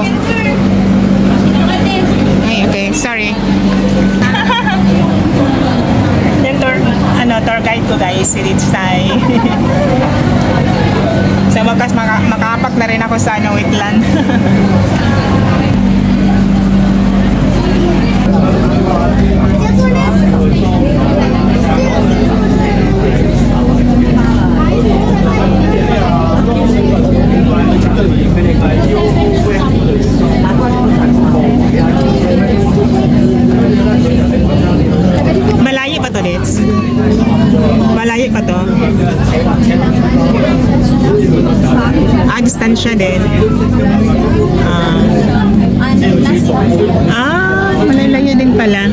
tayo. Ay, okay. Sorry. Yung tour guide ko guys, si Rich Sai. Sa wakas, makapak na rin ako sa Wetland. Malayo pa to, Rich? Malayo pa to? Distansya din. Malalayo din pala.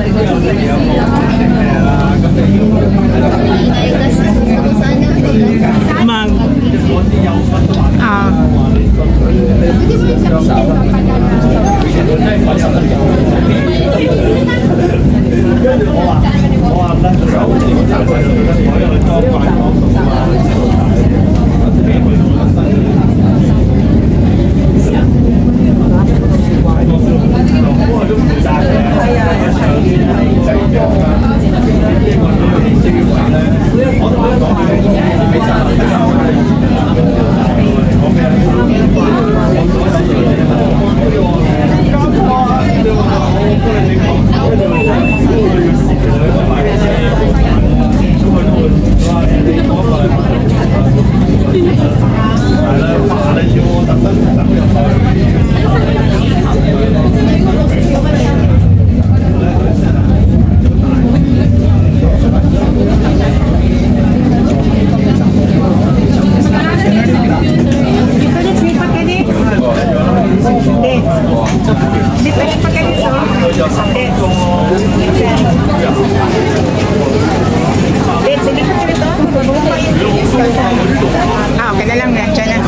Okay na lang yan. Diyan na.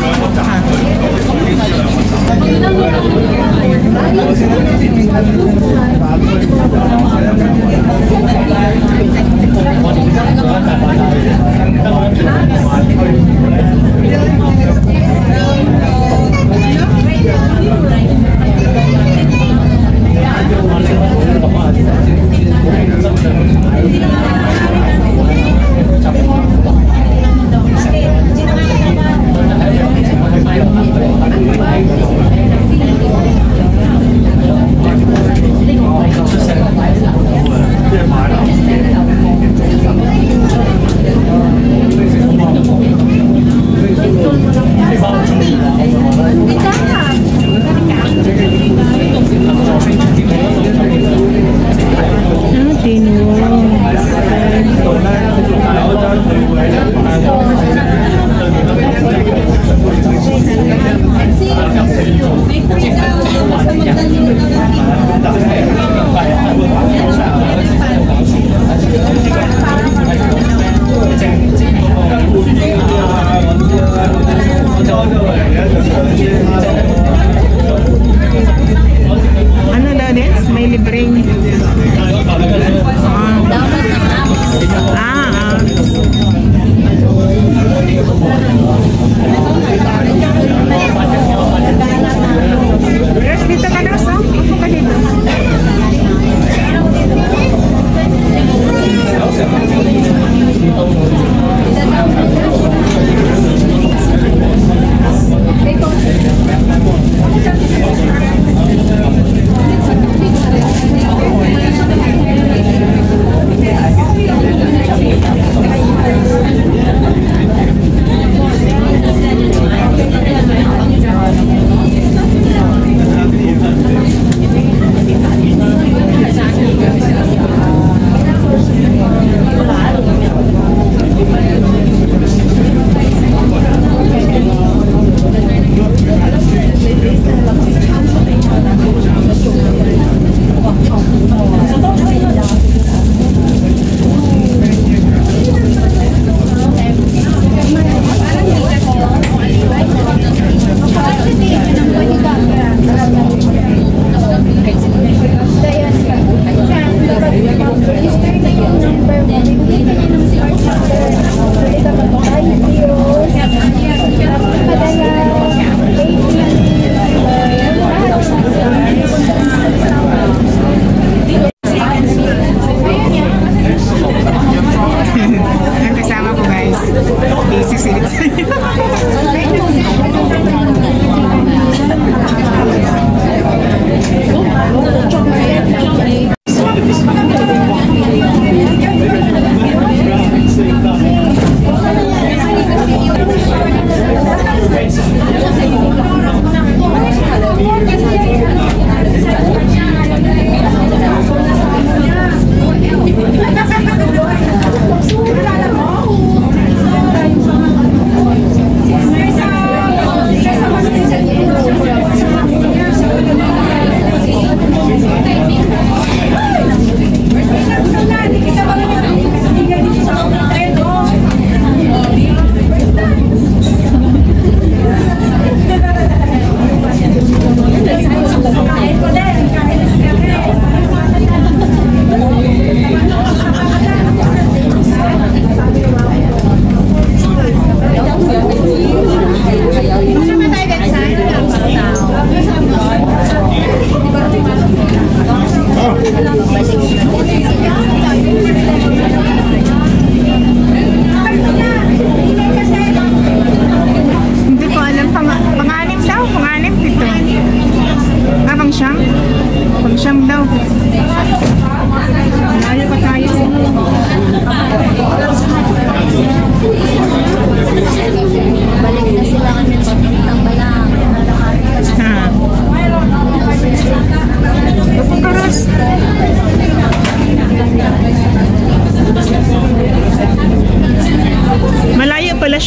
Ano daw din? May libreng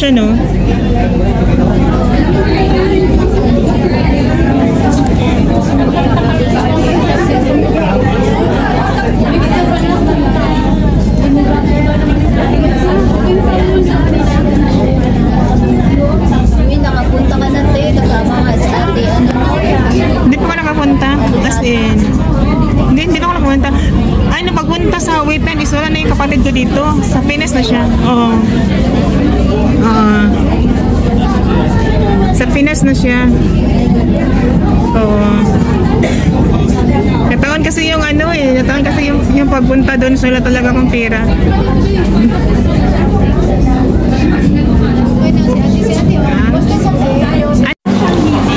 siya, no? Nakapunta ka na tayo, kasama nga sa ate, ano na? Hindi pa ako nakapunta. As in, hindi na ako nakapunta. Ay, napagpunta sa Waitan, is wala na yung kapatid ko dito. Sa Pinas na siya. Oo. Sa Pinas na siya. Oo. Nataon kasi yung ano eh. Nataon kasi yung pagpunta doon. So, wala talaga akong pera.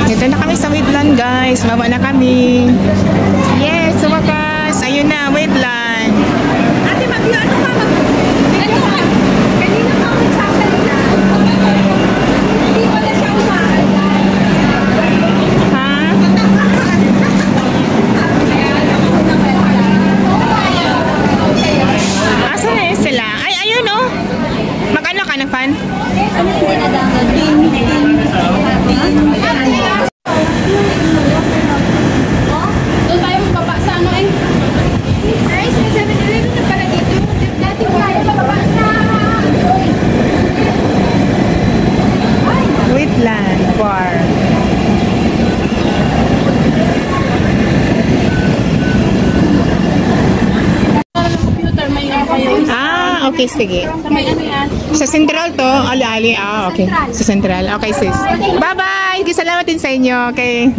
Ito na kami sa Wetland, guys. Baba na kami. Yes, sa wakas. Ayun na, Wetland. Ate, mag-ano ka? Ito ka. Kanina ka magsasalita. Hindi pala siya umahan. Ha? Asa na yun sila? Ay, ayun oh. Mag-ano ka na, fan? Ano yung dinadangod? Doon tayo magbaba sa ano eh. Ay, sa 7-Eleven na pala dito. Dati tayo magbaba sa... Wetland Bar. Computer, may kayo. Ah, okay, sige. Sa may ano yan? Sa Central to, Ali-ali. Ah, okay. Sa Central. Okay, sis. Bye-bye! Salamat din sa inyo. Okay.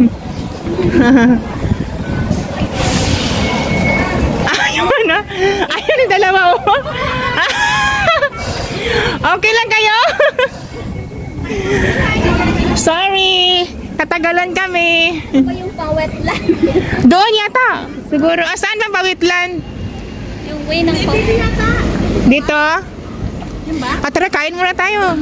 Ayun na. Ayun yung dalawa. Oh. Okay lang kayo? Sorry. Katagalan kami. Ito yung pa-wetland. Doon yata. Siguro. Saan bang Wetland? Yung way ng pa-wetland. Dito? Yung ba? Tara, kain muna tayo.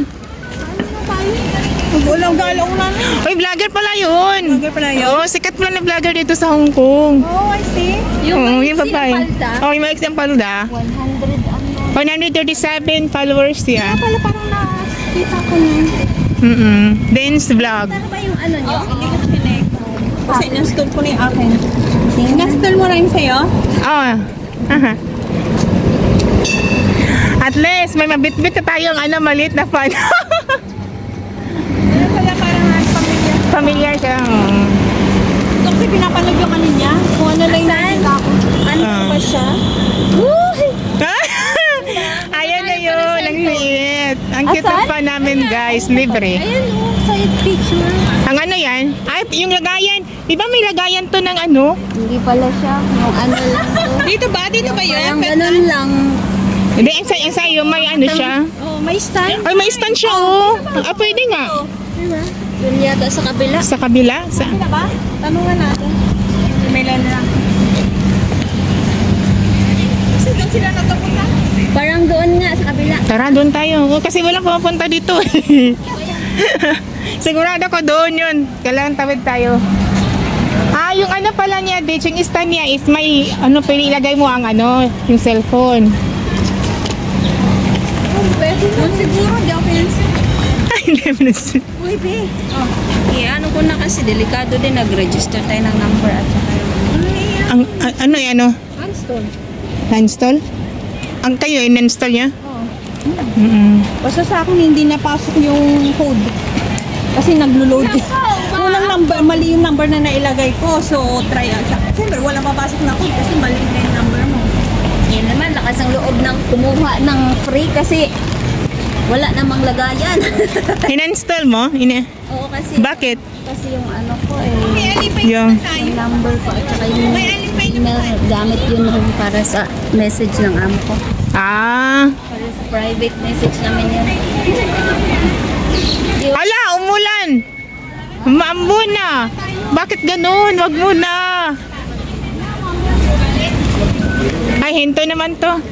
Ulang galong na. Uy, vlogger pala yun. Vlogger pala yun? Oo, sikat pala na vlogger dito sa Hong Kong. Oh, I see. Oo, yung babae. palda? Oo, yung mga palda. 100 ano. 137 followers siya. Pala parang nakita ko na. Dance vlog. Ano ba yung ano nyo? Hindi ko chinek. Kasi in-install ko na yung akin. In-install mo rin sa'yo? Oo. Aha. At least, may mabit-bit na tayong ano, maliit na fan. Ano pala parang pamilya? Familiar siya. Ito kasi pinapanood yung ano niya. Kung ano lang yung nakita ko. Ano ba siya? Ayan na yun. Ang liit. Ang cute ng fan namin, guys. Libre. Ayan o, side picture. Ang ano yan? Ay, yung lagayan. Di ba may lagayan to ng ano? Hindi pala siya. Yung ano lang to. Dito ba? Dito ba yun? Parang ganun lang. Hindi, ang sa'yo may ano siya. Oh, may stand. Ay, may stand siya, oh. Ah, pwede nga. Diba? Doon yata sa kabila. Sa kabila? Sa... Ano ba? Tanungan natin. May lang. Kasi doon sila natapunta. Parang doon nga sa kabila. Tara, doon tayo. Oh, kasi walang pumapunta dito. Sigurado ko doon yun. Kailangan tawid tayo. Ah, yung ano pala niya, Ditch, yung stand niya is may, ano, pwede ilagay mo ang ano, yung cellphone. Pwede doon siguro. Di ako pinansin. Ay, hindi mo nasin. Uy, be. Ano ko na kasi delikado din. Nag-register tayo ng number at saka Ang, ano eh, ano? Unstall. Na-install? Ang kayo, in-install niya? Oo. Basta sa akin hindi napasok yung code. Kasi naglo-load. Unang number, mali yung number na nailagay ko. So, try out. Siyempre, wala papasok na code kasi mali na yung number mo. Yan naman, lakas ang loob ng kumuha ng free kasi wala namang lagayan. In-install mo? Oo, kasi Bakit? kasi yung ano ko eh, Yung... yung number ko at saka yung email, gamit yun para sa message ng amo ko. Ah. Para sa private message namin yun. Hala, umulan! Maambo na! Bakit ganun? Wag mo na! Ay, hinto naman to.